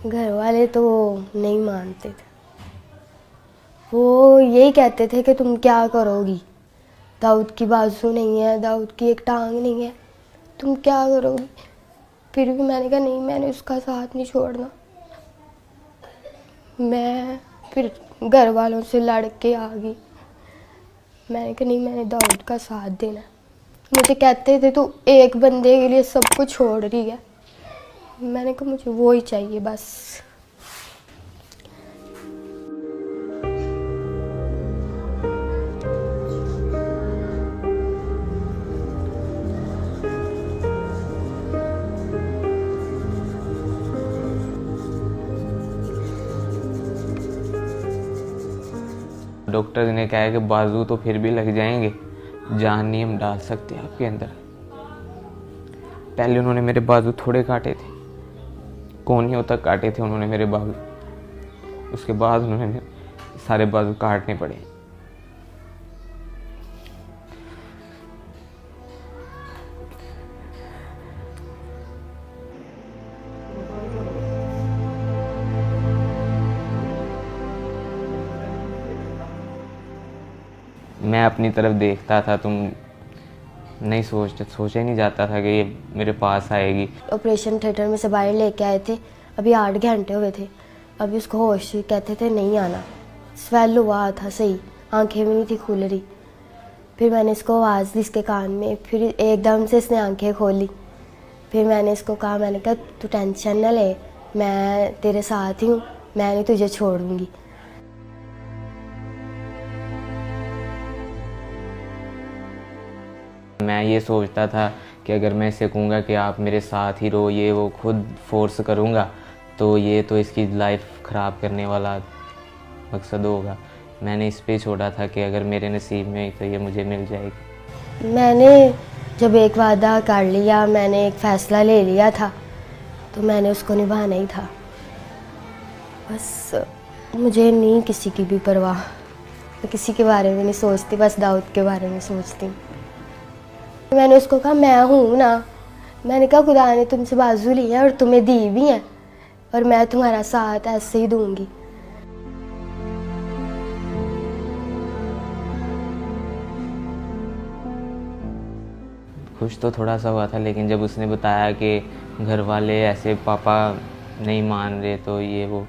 घर वाले तो नहीं मानते थे। वो यही कहते थे कि तुम क्या करोगी, दाऊद की बाजू नहीं है, दाऊद की एक टांग नहीं है, तुम क्या करोगी। फिर भी मैंने कहा नहीं, मैंने उसका साथ नहीं छोड़ना। मैं फिर घर वालों से लड़ के आ गई। मैंने कहा नहीं, मैंने दाऊद का साथ देना। मुझे कहते थे तू एक बंदे के लिए सब कुछ छोड़ रही है। मैंने कहा मुझे वो ही चाहिए बस। डॉक्टर ने कहा है कि बाजू तो फिर भी लग जाएंगे, जान नहीं हम डाल सकते आपके अंदर। पहले उन्होंने मेरे बाजू थोड़े काटे थे, कोहनियों तक काटे थे उन्होंने मेरे बाजू। उसके बाद उन्होंने सारे बाजू काटने पड़े। मैं अपनी तरफ देखता था, तुम नहीं सोचा ही नहीं जाता था कि ये मेरे पास आएगी। ऑपरेशन थिएटर में से बाहर लेके आए थे, अभी 8 घंटे हुए थे। अभी उसको होश, कहते थे नहीं आना। स्वेल हुआ था सही, आंखें भी नहीं थी खुल रही। फिर मैंने इसको आवाज़ दी इसके कान में, फिर एकदम से इसने आंखें खोली। फिर मैंने इसको कहा, मैंने कहा तू टेंशन न ले, मैं तेरे साथ ही हूँ, मैं नहीं तुझे छोड़ूंगी। मैं ये सोचता था कि अगर मैं इसे कहूँगा कि आप मेरे साथ ही रहो, ये वो खुद फोर्स करूँगा तो ये तो इसकी लाइफ ख़राब करने वाला मकसद होगा। मैंने इस पे छोड़ा था कि अगर मेरे नसीब में तो ये मुझे मिल जाएगी। मैंने जब एक वादा कर लिया, मैंने एक फ़ैसला ले लिया था, तो मैंने उसको निभाना ही था। बस मुझे नहीं किसी की भी परवाह, मैं किसी के बारे में नहीं सोचती, बस दाऊद के बारे में सोचती हूँ। मैंने उसको कहा मैं हूँ ना, मैंने कहा खुदा ने तुमसे बाजू ली है और तुम्हें दी भी है, और मैं तुम्हारा साथ ऐसे ही दूंगी। खुश तो थोड़ा सा हुआ था, लेकिन जब उसने बताया कि घर वाले ऐसे पापा नहीं मान रहे तो ये वो,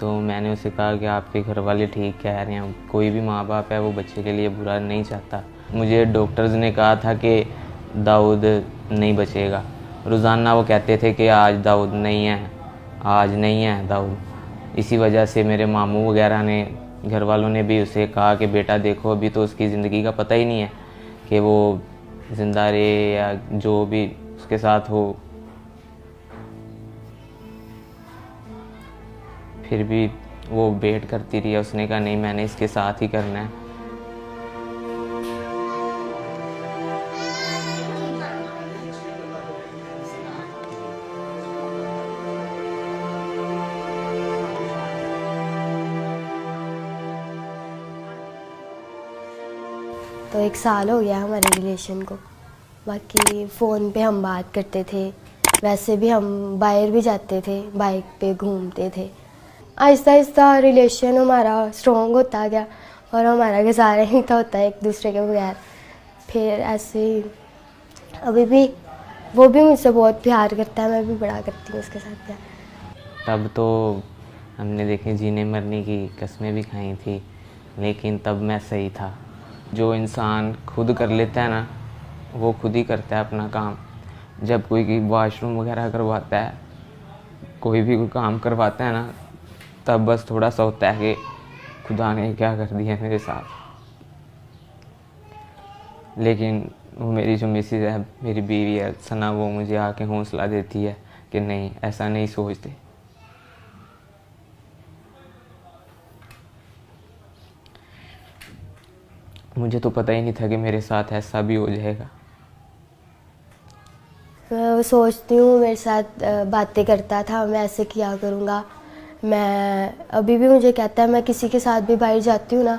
तो मैंने उसे कहा कि आपके घर वाले ठीक कह रहे हैं, कोई भी माँ बाप है वो बच्चे के लिए बुरा नहीं चाहता। मुझे डॉक्टर्स ने कहा था कि दाऊद नहीं बचेगा। रोज़ाना वो कहते थे कि आज दाऊद नहीं है, आज नहीं है दाऊद। इसी वजह से मेरे मामू वगैरह ने, घर वालों ने भी उसे कहा कि बेटा देखो अभी तो उसकी ज़िंदगी का पता ही नहीं है कि वो ज़िंदा रहे या जो भी उसके साथ हो। फिर भी वो वेट करती रही। उसने कहा नहीं, मैंने इसके साथ ही करना है। तो 1 साल हो गया हमारे रिलेशन को। बाकी फ़ोन पे हम बात करते थे, वैसे भी हम बाहर भी जाते थे, बाइक पे घूमते थे। आहिस्ता आहिस्ता रिलेशन हमारा स्ट्रॉन्ग होता गया और हमारा गुजारा ही था होता है एक दूसरे के बगैर। फिर ऐसे ही अभी भी वो भी मुझसे बहुत प्यार करता है, मैं भी बड़ा करती हूँ उसके साथ प्यार। तब तो हमने देखे जीने मरने की कस्में भी खाई थी, लेकिन तब मैं सही था। जो इंसान खुद कर लेता है ना, वो खुद ही करता है अपना काम। जब कोई वॉशरूम वगैरह करवाता है, कोई भी कोई काम करवाता है ना, तब बस थोड़ा सा होता है कि खुदा ने क्या कर दिया मेरे साथ। लेकिन वो मेरी जो मिसेज है, मेरी बीवी है सना, वो मुझे आके हौसला देती है कि नहीं, ऐसा नहीं सोचते। मुझे तो पता ही नहीं था कि मेरे साथ ऐसा भी हो जाएगा। मैं सोचती हूँ, मेरे साथ बातें करता था, मैं ऐसे किया करूँगा। मैं अभी भी मुझे कहता है, मैं किसी के साथ भी बाहर जाती हूँ ना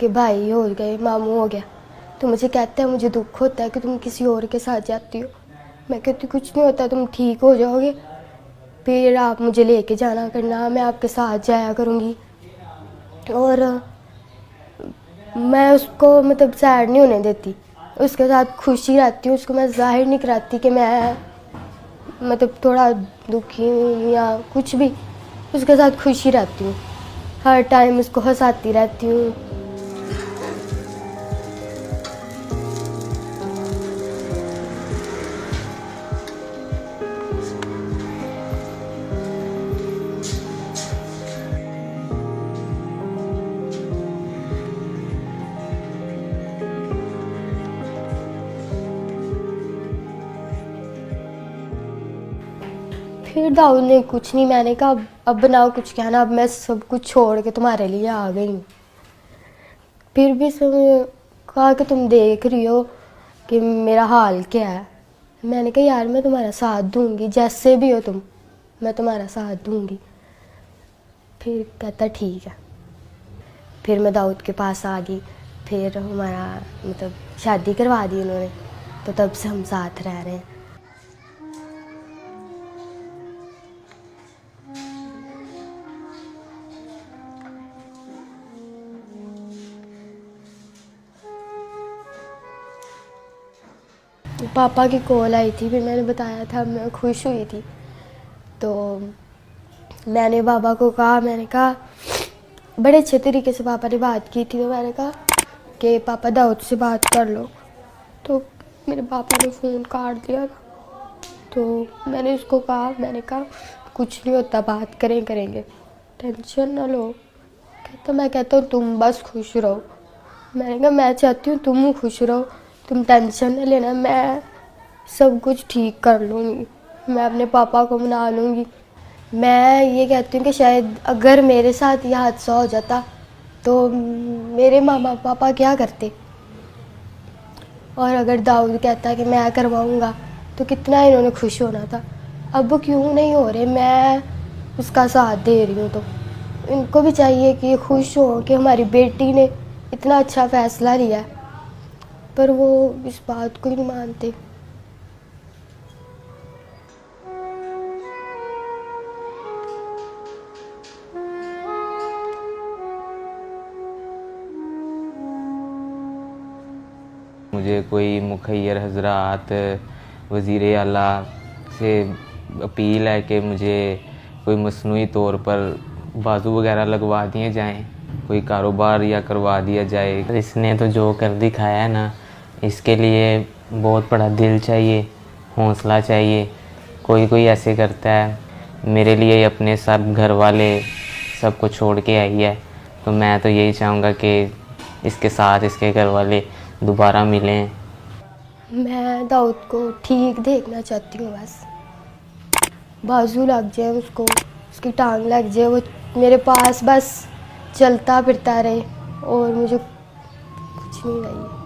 कि भाई हो गए, मामू हो गया, तो मुझे कहता है मुझे दुख होता है कि तुम किसी और के साथ जाती हो। मैं कहती कुछ नहीं होता, तुम ठीक हो जाओगे। फिर आप मुझे लेके जाना करना, मैं आपके साथ जाया करूँगी। और मैं उसको मतलब सैड नहीं होने देती, उसके साथ खुशी रहती हूँ। उसको मैं जाहिर नहीं कराती कि मैं मतलब थोड़ा दुखी हूँ या कुछ भी, उसके साथ खुशी रहती हूँ, हर टाइम उसको हंसाती रहती हूँ। फिर दाऊद ने कुछ नहीं, मैंने कहा अब बनाओ कुछ कहना, अब मैं सब कुछ छोड़ के तुम्हारे लिए आ गई हूँ। फिर भी उसने कहा कि तुम देख रही हो कि मेरा हाल क्या है। मैंने कहा यार मैं तुम्हारा साथ दूंगी, जैसे भी हो तुम, मैं तुम्हारा साथ दूंगी। फिर कहता ठीक है। फिर मैं दाऊद के पास आ गई, फिर हमारा मतलब शादी करवा दी उन्होंने, तो तब से हम साथ रह रहे हैं। पापा की कॉल आई थी, फिर मैंने बताया था मैं खुश हुई थी। तो मैंने पापा को कहा, मैंने कहा बड़े अच्छे तरीके से पापा ने बात की थी, तो मैंने कहा कि पापा दाऊद से बात कर लो। तो मेरे पापा ने फ़ोन काट दिया था। तो मैंने उसको कहा, मैंने कहा कुछ नहीं होता, बात करेंगे, टेंशन ना लो। कहता मैं कहता हूँ तुम बस खुश रहो। मैंने कहा मैं चाहती हूँ तुम खुश रहो, तुम टेंशन ना लेना, मैं सब कुछ ठीक कर लूँगी, मैं अपने पापा को मना लूँगी। मैं ये कहती हूँ कि शायद अगर मेरे साथ यह हादसा हो जाता तो मेरे मामा पापा क्या करते, और अगर दाऊद कहता कि मैं करवाऊँगा तो कितना इन्होंने खुश होना था। अब वो क्यों नहीं हो रहे, मैं उसका साथ दे रही हूँ। तो इनको भी चाहिए कि खुश हो कि हमारी बेटी ने इतना अच्छा फ़ैसला लिया, पर वो इस बात को ही नहीं मानते। मुझे कोई मुखैर हजरात वज़ीर आला से अपील है कि मुझे कोई मसनूई तौर पर बाजू वगैरह लगवा दिए जाएं, कोई कारोबार या करवा दिया जाए। इसने तो जो कर दिखाया है ना, इसके लिए बहुत बड़ा दिल चाहिए, हौसला चाहिए। कोई कोई ऐसे करता है, मेरे लिए अपने सब घर वाले सब कुछ छोड़ के आई है, तो मैं तो यही चाहूँगा कि इसके साथ इसके घर वाले दोबारा मिलें। मैं दाऊद को ठीक देखना चाहती हूँ, बस बाजू लग जाए उसको, उसकी टांग लग जाए, वो मेरे पास बस चलता फिरता रहे, और मुझे कुछ नहीं चाहिए।